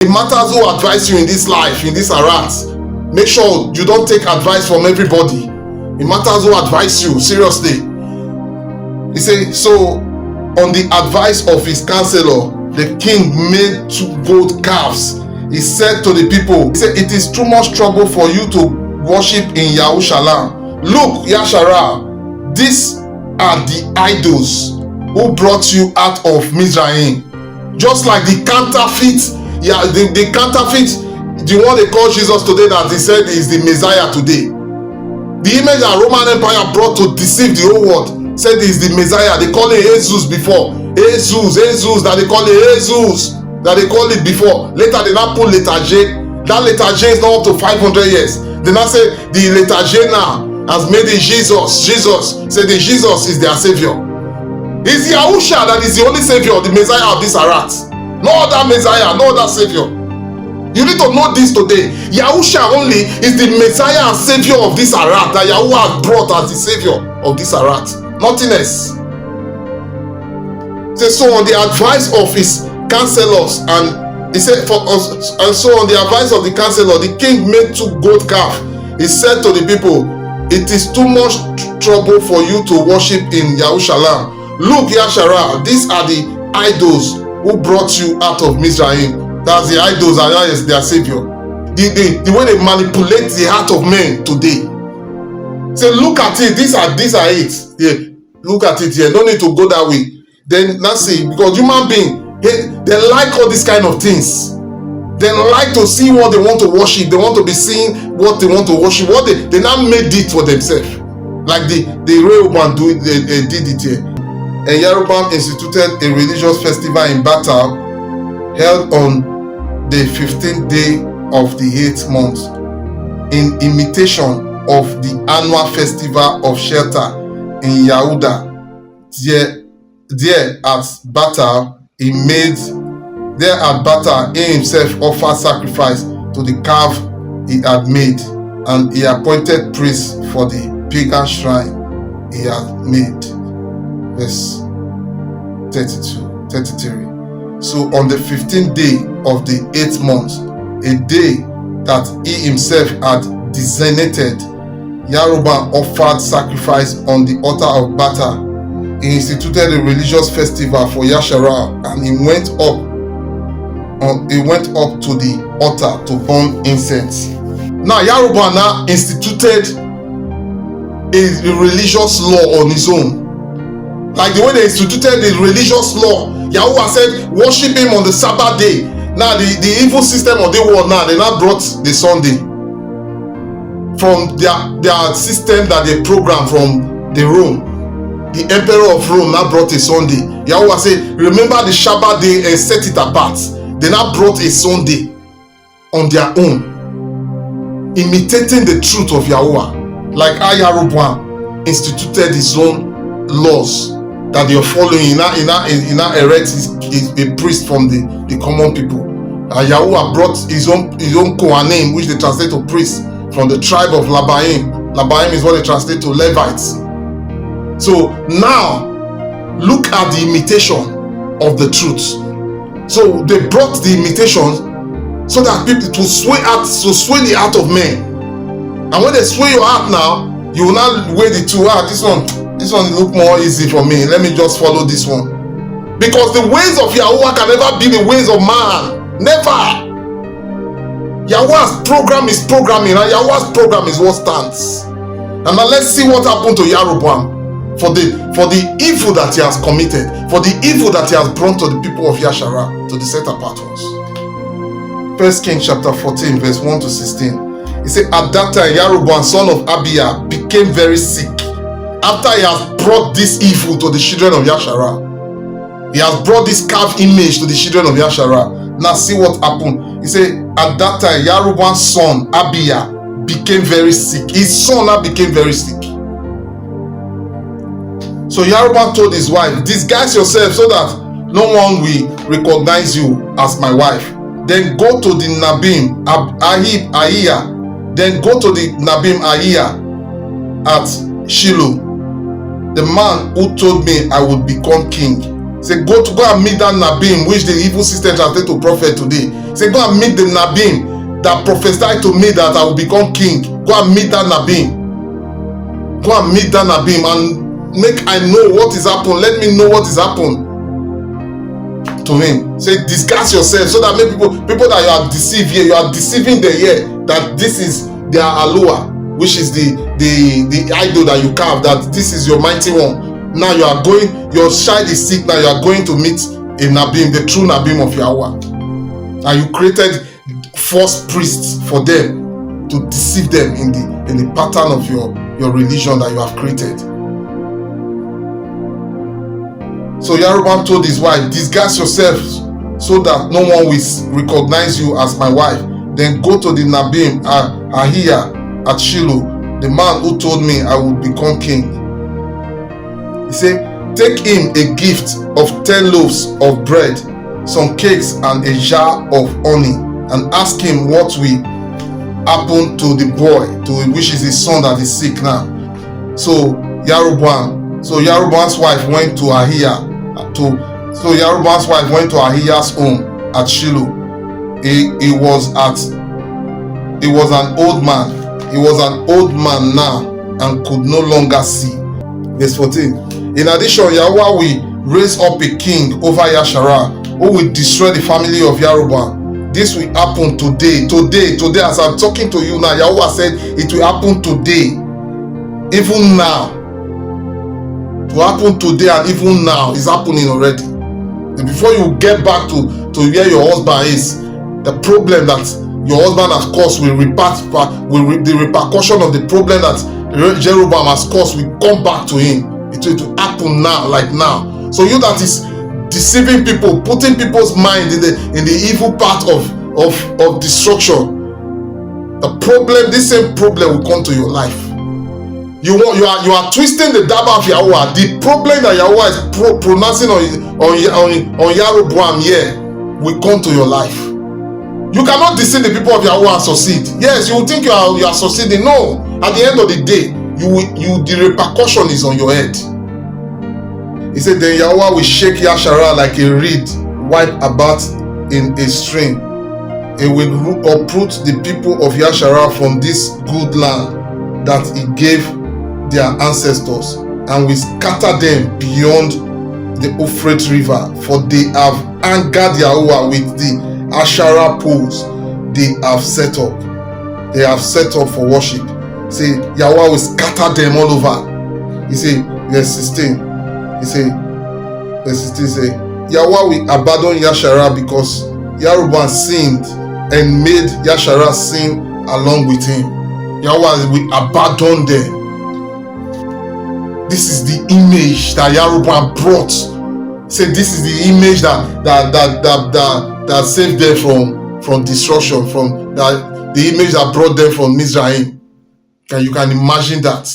It matters who advise you in this life, in this arat. Make sure you don't take advice from everybody. It matters who advise you, seriously. He said, so on the advice of his counselor, the king made 2 gold calves. He said to the people, he said, it is too much trouble for you to worship in YAHUSHA. Look, Yashara, these are the idols who brought you out of Mizraim. Just like the counterfeit, the counterfeit, the one they call Jesus today that they said is the Messiah today. The image that Roman Empire brought to deceive the whole world said is the Messiah. They call it iesus before. iesus, that they call it iesus, that they call it before. Later they now put letter J. That letter J is now up to 500 years. They now say the letter J now has made it Jesus. Say the Jesus is their savior. It's YAHUSHA that is the only savior, the Messiah of this arat. No other Messiah, no other savior. You need to know this today. YAHUSHA only is the Messiah and savior of this arat that YAHUAH has brought as the savior of this arat. Nothing else. So on the advice of his counselors, and he said, and so on the advice of the counselor, the king made 2 gold calves. He said to the people, it is too much trouble for you to worship in YAHUSHA. Look, Yashara, these are the idols who brought you out of Mizraim. That's the idols, and their savior. The way they manipulate the heart of men today. Say, look at it. These are it. Yeah, look at it here. No need to go that way. Then that's it. Because human beings, they like all these kind of things. They like to see what they want to worship. They want to be seeing what they want to worship. What they now made it for themselves. Like the Rehoboam they did it here. And Rehoboam instituted a religious festival in Bethel, held on the 15th day of the 8th month, in imitation of the annual festival of shelter in Yehuda. There at Bethel, he himself offered sacrifice to the calf he had made, and he appointed priests for the pagan shrine he had made. Verse 33. So on the 15th day of the 8th month, a day that he himself had designated, Rehoboam offered sacrifice on the altar of Bethel. He instituted a religious festival for Yashara, and he went up to the altar to burn incense. Now Rehoboam now instituted a religious law on his own. Like the way they instituted the religious law, YAHUAH said, worship him on the Sabbath day. Now the evil system of the world now, they now brought the Sunday from their system that they programmed from the Rome. The emperor of Rome now brought a Sunday. YAHUAH said, remember the Shabbat day and set it apart. They now brought a Sunday on their own, imitating the truth of YAHUAH. Like Rehoboam instituted his own laws that they are following. He now erects a priest from the common people. And YAHUAH brought his own Kohanim, which they translate to priests, from the tribe of Labaim. Labaim is what they translate to Levites. So now, look at the imitation of the truth. So they brought the imitations so that people to sway the heart of men. And when they sway your heart now, you will now weigh the two. This one look more easy for me. Let me just follow this one. Because the ways of YAHUAH can never be the ways of man. Never. YAHUAH's program is programming, and YAHUAH's program is what stands. And now let's see what happened to Rehoboam for the evil that he has committed, for the evil that he has brought to the people of Yashara, to the set apart ones. 1 Kings chapter 14, verse 1 to 16. He said, at that time Rehoboam, son of Abiah, became very sick. After he has brought this evil to the children of Yashara, he has brought this carved image to the children of Yashara. Now see what happened. He said, at that time, Rehoboam's son, Abiah, became very sick. His son now became very sick. So Rehoboam told his wife, disguise yourself so that no one will recognize you as my wife. Then go to the Nabim Ahiah. Then go to the Nabim Ahiah at Shiloh, the man who told me I would become king. Say, go and meet that Nabim, which the evil system translate to prophet today. Say, go and meet the Nabim that prophesied to me that I will become king. Go and meet that Nabim. Go and meet that Nabim and make I know what is happened. Let me know what is happened to him. Say, disguise yourself so that maybe people that you have deceived here, you are deceiving them here that this is their YAHUAH, which is the idol that you carve, that this is your mighty one. Now you are going, your child is sick, now you are going to meet a Nabim, the true Nabim of YAHUAH. And you created false priests for them to deceive them in the pattern of your religion that you have created. So Yaroboam told his wife, disguise yourself so that no one will recognize you as my wife. Then go to the Nabim Ahiah at Shiloh, the man who told me I would become king. He said, take him a gift of 10 loaves of bread, some cakes and a jar of honey, and ask him what will happen to the boy, which is his son that is sick now. So Yaroboam's wife went to Ahijah's home at Shiloh. He was an old man. He was an old man now and could no longer see. Verse 14. In addition, YAHUAH will raise up a king over Yasharah who will destroy the family of Yaroboam. This will happen today. Today, as I'm talking to you now, YAHUAH said it will happen today. Even now. It will happen today, and even now it's happening already. And before you get back to where your husband is, the problem that your husband has caused the repercussion of the problem that Jeroboam has caused will come back to him. It will happen now, like now. So you that is deceiving people, putting people's mind in the evil part of destruction, this same problem will come to your life. You are twisting the daba of YAHUAH. The problem that YAHUAH is pronouncing on Yaroboam here will come to your life. You cannot deceive the people of YAHUAH and succeed. Yes, you will think you are succeeding. No, at the end of the day, the repercussion is on your head. He said, then YAHUAH will shake Yasharah like a reed wiped about in a stream. He will uproot the people of Yasharah from this good land that he gave their ancestors, and will scatter them beyond the Euphrates River, for they have angered YAHUAH with the Asherah poles they have set up. They have set up for worship. Say, YAHUAH will scatter them all over. He say, verse 16. He say, verse 16 say, YAHUAH will abandon Yasharah because Yaroboam sinned and made Yasharah sin along with him. YAHUAH will abandon them. This is the image that Yaroboam brought. Say, this is the image that saved them from destruction, from the image that brought them from Mizraim. And you can imagine that.